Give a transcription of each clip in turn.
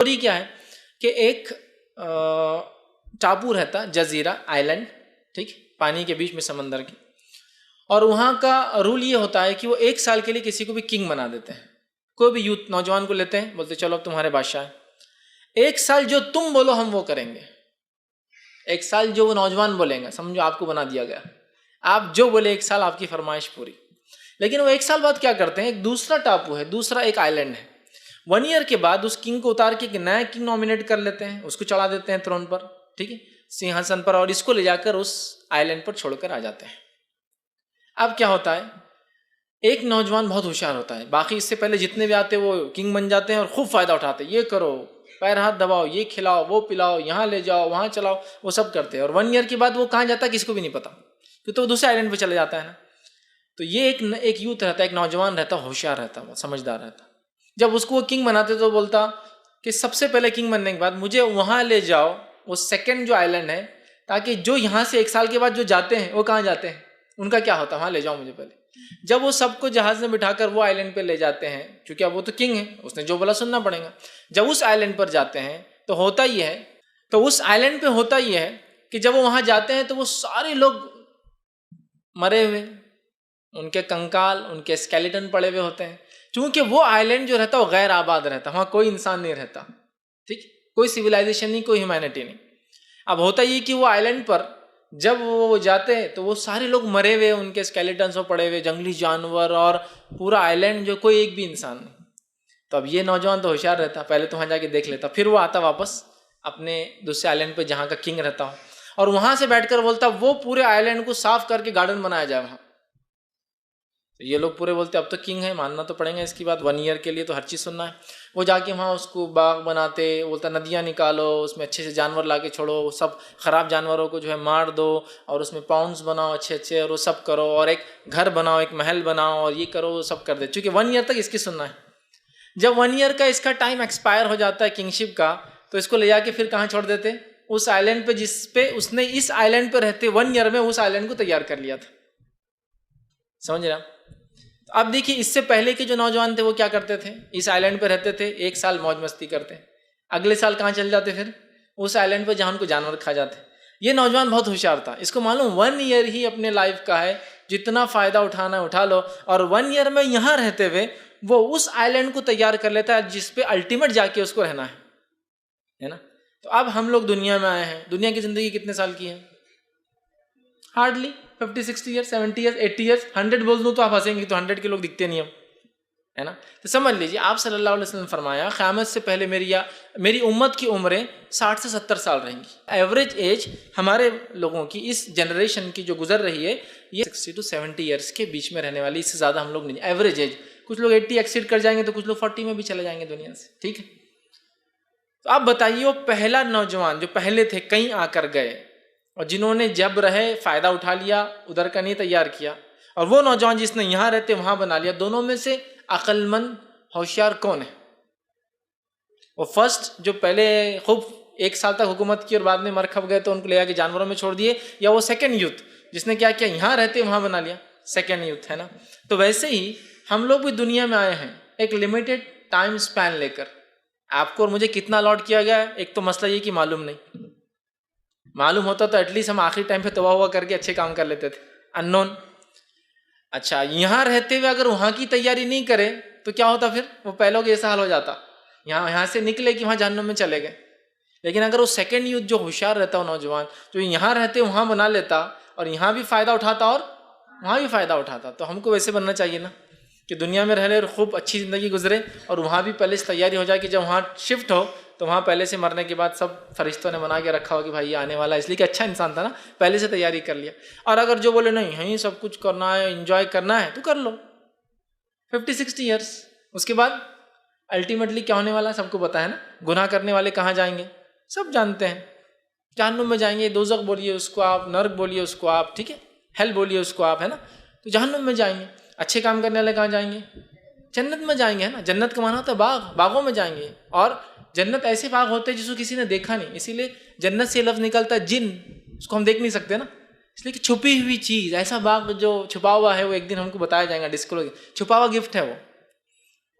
Story क्या है कि एक टापू रहता, जजीरा आइलैंड, ठीक, पानी के बीच में समंदर के, और वहाँ का रूल ये होता है कि वो 1 साल के लिए किसी को भी किंग बना देते हैं। कोई भी यूथ नौजवान को लेते हैं, बोलते चलो अब तुम्हारे बादशाह हैं, 1 साल जो तुम बोलो हम वो करेंगे। 1 साल जो वो नौजवान बोलेंगे, समझो आपको बना दिया गया, आप जो बोले 1 साल आपकी फरमाइश पूरी। लेकिन वो 1 साल बाद क्या करते हैं, एक दूसरा टापू है, दूसरा एक आइलैंड है, 1 ईयर के बाद उस किंग को उतार के एक नया किंग नॉमिनेट कर लेते हैं, उसको चढ़ा देते हैं थ्रोन पर, ठीक है, सिंहासन पर, और इसको ले जाकर उस आइलैंड पर छोड़कर आ जाते हैं। अब क्या होता है, एक नौजवान बहुत होशियार होता है, बाकी इससे पहले जितने भी आते हैं वो किंग बन जाते हैं और खूब फायदा उठाते हैं, ये करो, पैर हाथ दबाओ, ये खिलाओ, वो पिलाओ, यहाँ ले जाओ, वहाँ चलाओ, वो सब करते हैं। और 1 ईयर के बाद वो कहाँ जाता है किसी को भी नहीं पता, क्योंकि तो वो दूसरे आइलैंड पे चले जाता है ना। तो ये एक यूथ रहता है, एक नौजवान रहता, होशियार रहता, वो समझदार रहता। जब उसको वो किंग बनाते तो बोलता कि सबसे पहले किंग बनने के बाद मुझे वहाँ ले जाओ, वो सेकेंड जो आइलैंड है, ताकि जो यहाँ से 1 साल के बाद जो जाते हैं वो कहाँ जाते हैं, उनका क्या होता है, वहाँ ले जाओ मुझे पहले। जब वो सबको जहाज में बिठाकर वो आइलैंड पे ले जाते हैं, क्योंकि अब वो तो किंग है, उसने जो बोला सुनना पड़ेगा। जब उस आइलैंड पर जाते हैं तो होता ही है, तो उस आइलैंड पे होता ही है कि जब वो वहाँ जाते हैं तो वो सारे लोग मरे हुए, उनके कंकाल, उनके स्केलेटन पड़े हुए होते हैं, क्योंकि वो आइलैंड जो रहता है वो गैर आबाद रहता, वहाँ कोई इंसान नहीं रहता, ठीक, कोई सिविलाइजेशन नहीं, कोई ह्यूमैनिटी नहीं। अब होता ये कि वो आइलैंड पर जब वो जाते हैं तो वो सारे लोग मरे हुए, उनके स्केलेटन्स वो पड़े हुए, जंगली जानवर, और पूरा आइलैंड जो कोई एक भी इंसान नहीं। तो अब ये नौजवान तो होशियार रहता, पहले तो वहाँ जाके देख लेता, फिर वो आता वापस अपने दूसरे आइलैंड पे जहाँ का किंग रहता हो, और वहाँ से बैठकर बोलता वो पूरे आइलैंड को साफ करके गार्डन बनाया जाए वहाँ। तो ये लोग पूरे बोलते अब तो किंग है, मानना तो पड़ेगा इसकी बात, 1 ईयर के लिए तो हर चीज़ सुनना है। वो जाके वहाँ उसको बाग बनाते, बोलता नदियाँ निकालो, उसमें अच्छे से जानवर ला के छोड़ो, सब ख़राब जानवरों को जो है मार दो, और उसमें पाउंड्स बनाओ अच्छे अच्छे, और वो सब करो, और एक घर बनाओ, एक महल बनाओ, और ये करो, वो सब कर दे। चूँकि 1 ईयर तक इसकी सुनना है। जब 1 ईयर का इसका टाइम एक्सपायर हो जाता है किंगशिप का, तो इसको ले जाके फिर कहाँ छोड़ देते, उस आइलैंड पे जिस पे उसने इस आइलैंड पे रहते 1 ईयर में उस आइलैंड को तैयार कर लिया था। समझ रहे? अब देखिए, इससे पहले के जो नौजवान थे वो क्या करते थे, इस आइलैंड पे रहते थे, 1 साल मौज मस्ती करते, अगले साल कहाँ चल जाते, फिर उस आइलैंड पे जहाँ उनको जानवर खा जाते। ये नौजवान बहुत होशियार था, इसको मालूम 1 ईयर ही अपने लाइफ का है, जितना फ़ायदा उठाना है उठा लो, और 1 ईयर में यहाँ रहते हुए वो उस आइलैंड को तैयार कर लेता है जिसपे अल्टीमेट जाके उसको रहना है ना। तो अब हम लोग दुनिया में आए हैं, दुनिया की ज़िंदगी कितने साल की है, हार्डली 50-60 ईयर्स, 70 ईयर्स, 80 ईयर्स, 100 बोल दूँ तो आप हंसेंगे, तो 100 के लोग दिखते नहीं हम, है ना। तो समझ लीजिए, आप सल्लल्लाहु अलैहि वसल्लम फरमाया क़यामत से पहले मेरी उम्मत की उम्रें 60 से 70 साल रहेंगी। एवरेज एज हमारे लोगों की, इस जनरेशन की जो गुजर रही है, ये 60 to 70 ईयर्स के बीच में रहने वाली, इससे ज़्यादा हम लोग नहीं, एवरेज एज। कुछ लोग 80 एक्सीड कर जाएंगे, तो कुछ लोग 40 में भी चले जाएंगे दुनिया से, ठीक है। तो आप बताइए, वो पहला नौजवान जो पहले थे कहीं आकर गए, और जिन्होंने जब रहे फ़ायदा उठा लिया, उधर का नहीं तैयार किया, और वो नौजवान जिसने यहाँ रहते वहाँ बना लिया, दोनों में से अक्लमंद होशियार कौन है? वो फर्स्ट जो पहले खूब 1 साल तक हुकूमत की और बाद में मर खप गए तो उनको ले जाके जानवरों में छोड़ दिए, या वो सेकेंड यूथ जिसने क्या किया, यहाँ रहते वहाँ बना लिया, सेकेंड यूथ, है ना। तो वैसे ही हम लोग भी दुनिया में आए हैं एक लिमिटेड टाइम स्पैन लेकर। आपको और मुझे कितना अलॉट किया गया है, एक तो मसला ये कि मालूम नहीं, मालूम होता तो एटलीस्ट हम आखिरी टाइम पे तौबा हुआ करके अच्छे काम कर लेते थे। अननोन। अच्छा, यहाँ रहते हुए अगर वहाँ की तैयारी नहीं करे तो क्या होता, फिर वो पहलों के जैसा हाल हो जाता, यहाँ से निकले कि वहाँ जहन्नुम में चले गए। लेकिन अगर वो सेकेंड यूथ जो होशियार रहता हो, नौजवान जो यहाँ रहते वहाँ बना लेता, और यहाँ भी फ़ायदा उठाता और वहाँ भी फ़ायदा उठाता, तो हमको वैसे बनना चाहिए ना कि दुनिया में रह ले और खूब अच्छी ज़िंदगी गुजरे, और वहाँ भी पहले से तैयारी हो जाए कि जब वहाँ शिफ्ट हो तो वहाँ पहले से मरने के बाद सब फरिश्तों ने बना के रखा हो कि भाई ये आने वाला है, इसलिए कि अच्छा इंसान था ना, पहले से तैयारी कर लिया। और अगर जो बोले नहीं यहीं सब कुछ करना है, एंजॉय करना है, तो कर लो 50-60 ईयर्स, उसके बाद अल्टीमेटली क्या होने वाला है सबको पता है ना। गुनाह करने वाले कहाँ जाएंगे, सब जानते हैं, जहन्नुम में जाएंगे। दोज़ख बोलिए उसको आप, नर्क बोलिए उसको आप, ठीक है, हेल बोलिए उसको आप, है ना, तो जहन्नुम में जाएंगे। अच्छे काम करने वाले कहाँ जाएंगे, जन्नत में जाएंगे, है ना। जन्नत का माना होता है बाग, बागों में जाएंगे, और जन्नत ऐसे बाग होते हैं जिसको किसी ने देखा नहीं, इसीलिए जन्नत से लफ्ज़ निकलता है जिन, उसको हम देख नहीं सकते ना, इसलिए कि छुपी हुई चीज़, ऐसा बाग जो छुपा हुआ है वो एक दिन हमको बताया जाएगा, डिस्क्लोज, छुपा हुआ गिफ्ट है वो।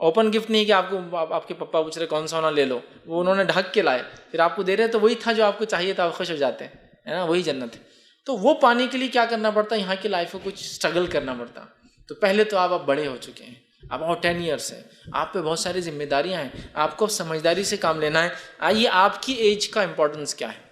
ओपन गिफ्ट नहीं कि आपके पापा पूछ रहे कौन सा होना ले लो, वो उन्होंने ढक के लाए, फिर आपको दे रहे तो वही था जो आपको चाहिए था, आप खुश हो जाते हैं, है ना, वही जन्नत है। तो वो पाने के लिए क्या करना पड़ता है, यहाँ की लाइफ में कुछ स्ट्रगल करना पड़ता। तो पहले तो आप बड़े हो चुके हैं, अब और 10 ईयर्स है, आप पे बहुत सारी जिम्मेदारियां हैं, आपको समझदारी से काम लेना है। आइए आपकी एज का इंपॉर्टेंस क्या है,